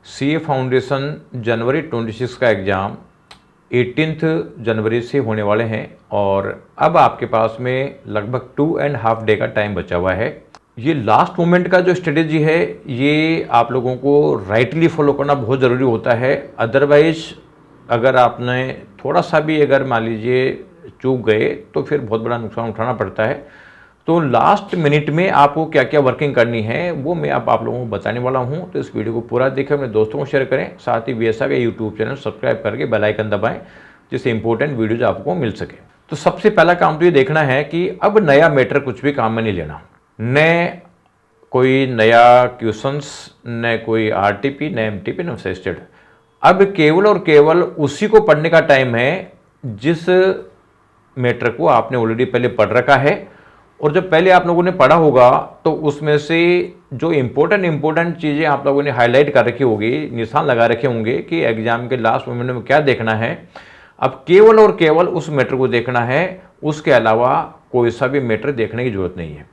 CA foundation जनवरी 26 का exam 18 जनवरी से होने वाले हैं और अब आपके पास में लगभग 2.5 डे का टाइम बचा हुआ है। ये लास्ट मोमेंट का जो स्ट्रेटेजी है ये आप लोगों को राइटली फॉलो करना बहुत ज़रूरी होता है। अदरवाइज अगर आपने थोड़ा सा भी अगर मान लीजिए चूक गए तो फिर बहुत बड़ा नुकसान उठाना पड़ता है। तो लास्ट मिनट में आपको क्या क्या वर्किंग करनी है वो मैं अब आप लोगों को बताने वाला हूँ। तो इस वीडियो को पूरा देखें, अपने दोस्तों को शेयर करें, साथ ही VSR का यूट्यूब चैनल सब्सक्राइब करके बेल आइकन दबाएं जिससे इंपॉर्टेंट वीडियोज आपको मिल सके। तो सबसे पहला काम तो ये देखना है कि अब नया मैटर कुछ भी काम में नहीं लेना, न कोई नया क्वेश्चंस, न कोई RTP, न MTP, न सजेस्टेड। अब केवल और केवल उसी को पढ़ने का टाइम है जिस मैटर को आपने ऑलरेडी पहले पढ़ रखा है। और जब पहले आप लोगों ने पढ़ा होगा तो उसमें से जो इम्पोर्टेंट चीज़ें आप लोगों ने हाईलाइट कर रखी होगी, निशान लगा रखे होंगे कि एग्जाम के लास्ट मोमेंट में क्या देखना है। अब केवल और केवल उस मैटर को देखना है, उसके अलावा कोई सा भी मैटर देखने की जरूरत नहीं है।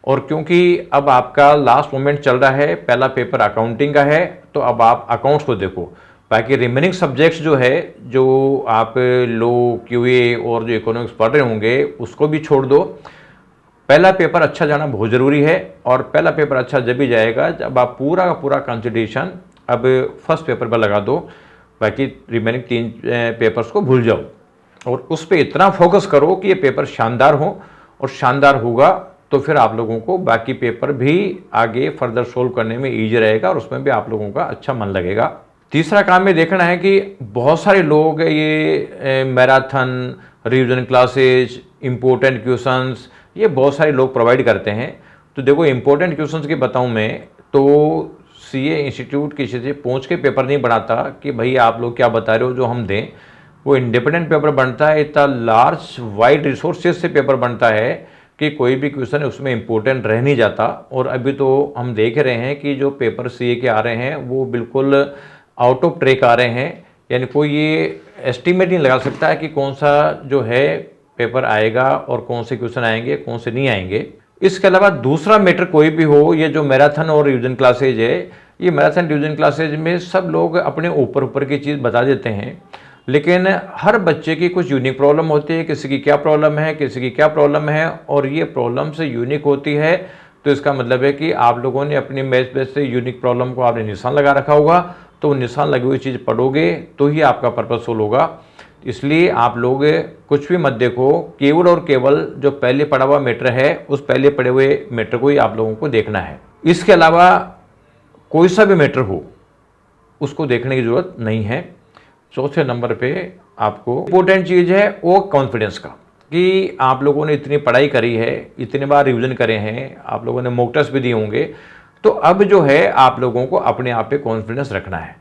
और क्योंकि अब आपका लास्ट मोमेंट चल रहा है, पहला पेपर अकाउंटिंग का है, तो अब आप अकाउंट्स को देखो। बाकी रिमेनिंग सब्जेक्ट्स जो है, जो आप लो, QA और जो इकोनॉमिक्स पढ़ रहे होंगे उसको भी छोड़ दो। पहला पेपर अच्छा जाना बहुत ज़रूरी है और पहला पेपर अच्छा जब भी जाएगा जब आप पूरा का पूरा कंसंट्रेशन अब फर्स्ट पेपर पर लगा दो। बाकी रिमेनिंग 3 पेपर्स को भूल जाओ और उस पर इतना फोकस करो कि ये पेपर शानदार हो, और शानदार होगा तो फिर आप लोगों को बाकी पेपर भी आगे फर्दर सोल्व करने में ईजी रहेगा और उसमें भी आप लोगों का अच्छा मन लगेगा। तीसरा काम में देखना है कि बहुत सारे लोग ये marathon, revision classes, important questions, ये बहुत सारे लोग प्रोवाइड करते हैं। तो देखो, इम्पोर्टेंट क्वेश्चंस की बताऊं मैं तो CA इंस्टीट्यूट किसी से पहुंच के पेपर नहीं बनाता कि भाई आप लोग क्या बता रहे हो जो हम दें। वो इंडिपेंडेंट पेपर बनता है, इतना लार्ज वाइड रिसोर्सेज से पेपर बनता है कि कोई भी क्वेश्चन उसमें इम्पोर्टेंट रह नहीं जाता। और अभी तो हम देख रहे हैं कि जो पेपर CA के आ रहे हैं वो बिल्कुल आउट ऑफ ट्रैक आ रहे हैं, यानी कोई ये एस्टिमेट नहीं लगा सकता है कि कौन सा जो है पेपर आएगा और कौन से क्वेश्चन आएंगे, कौन से नहीं आएंगे। इसके अलावा दूसरा मैटर कोई भी हो, ये जो मैराथन और रिवीजन क्लासेज है, ये मैराथन रिवीजन क्लासेज में सब लोग अपने ऊपर की चीज़ बता देते हैं, लेकिन हर बच्चे की कुछ यूनिक प्रॉब्लम होती है। किसी की क्या प्रॉब्लम है, किसी की क्या प्रॉब्लम है, और ये प्रॉब्लम से यूनिक होती है। तो इसका मतलब है कि आप लोगों ने अपनी मैथ बेस से यूनिक प्रॉब्लम को आपने निशान लगा रखा होगा, तो निशान लगी हुई चीज़ पढ़ोगे तो ही आपका पर्पस सोल्व होगा। इसलिए आप लोग कुछ भी मत देखो, केवल और केवल जो पहले पढ़ा हुआ मैटर है उस पहले पढ़े हुए मैटर को ही आप लोगों को देखना है। इसके अलावा कोई सा भी मैटर हो उसको देखने की ज़रूरत नहीं है। चौथे नंबर पे आपको इम्पोर्टेंट चीज़ है वो कॉन्फिडेंस का, कि आप लोगों ने इतनी पढ़ाई करी है, इतने बार रिवीजन करे हैं, आप लोगों ने मॉक टेस्ट भी दिए होंगे, तो अब जो है आप लोगों को अपने आप पे कॉन्फिडेंस रखना है।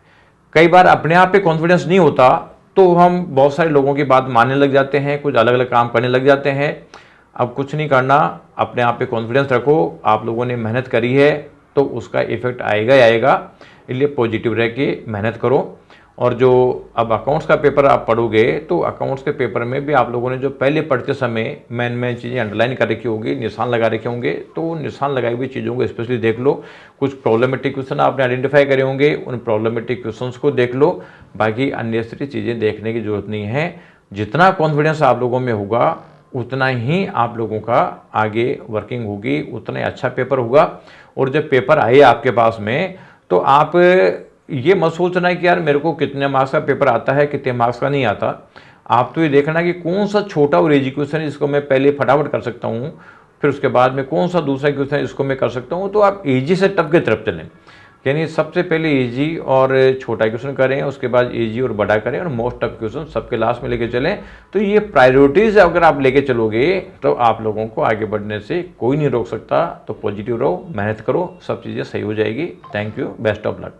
कई बार अपने आप पे कॉन्फिडेंस नहीं होता तो हम बहुत सारे लोगों की बात मानने लग जाते हैं, कुछ अलग अलग काम करने लग जाते हैं। अब कुछ नहीं करना, अपने आप पे कॉन्फिडेंस रखो। आप लोगों ने मेहनत करी है तो उसका इफेक्ट आएगा ही आएगा, इसलिए पॉजिटिव रह के मेहनत करो। और जो अब अकाउंट्स का पेपर आप पढ़ोगे तो अकाउंट्स के पेपर में भी आप लोगों ने जो पहले पढ़ते समय मेन चीज़ें अंडरलाइन कर रखी होगी, निशान लगा रखे होंगे, तो निशान लगाई हुई चीज़ों को स्पेशली देख लो। कुछ प्रॉब्लमेटिक क्वेश्चन आपने आइडेंटिफाई करे होंगे, उन प्रॉब्लमेटिक क्वेश्चंस को देख लो। बाकी अननेसेसरी चीज़ें देखने की जरूरत नहीं है। जितना कॉन्फिडेंस आप लोगों में होगा उतना ही आप लोगों का आगे वर्किंग होगी, उतना ही अच्छा पेपर होगा। और जब पेपर आए आपके पास में तो आप ये मत सोचना है कि यार मेरे को कितने मार्क्स का पेपर आता है, कितने मार्क्स का नहीं आता। आप तो ये देखना कि कौन सा छोटा और इजी क्वेश्चन है जिसको मैं पहले फटाफट कर सकता हूँ, फिर उसके बाद में कौन सा दूसरा क्वेश्चन है जिसको मैं कर सकता हूँ। तो आप इजी से टफ की तरफ चलें, यानी सबसे पहले इजी और छोटा क्वेश्चन करें, उसके बाद इजी और बड़ा करें, और मोस्ट टफ क्वेश्चन सबके लास्ट में लेके चलें। तो ये प्रायोरिटीज अगर आप लेके चलोगे तो आप लोगों को आगे बढ़ने से कोई नहीं रोक सकता। तो पॉजिटिव रहो, मेहनत करो, सब चीज़ें सही हो जाएगी। Thank you, best of luck.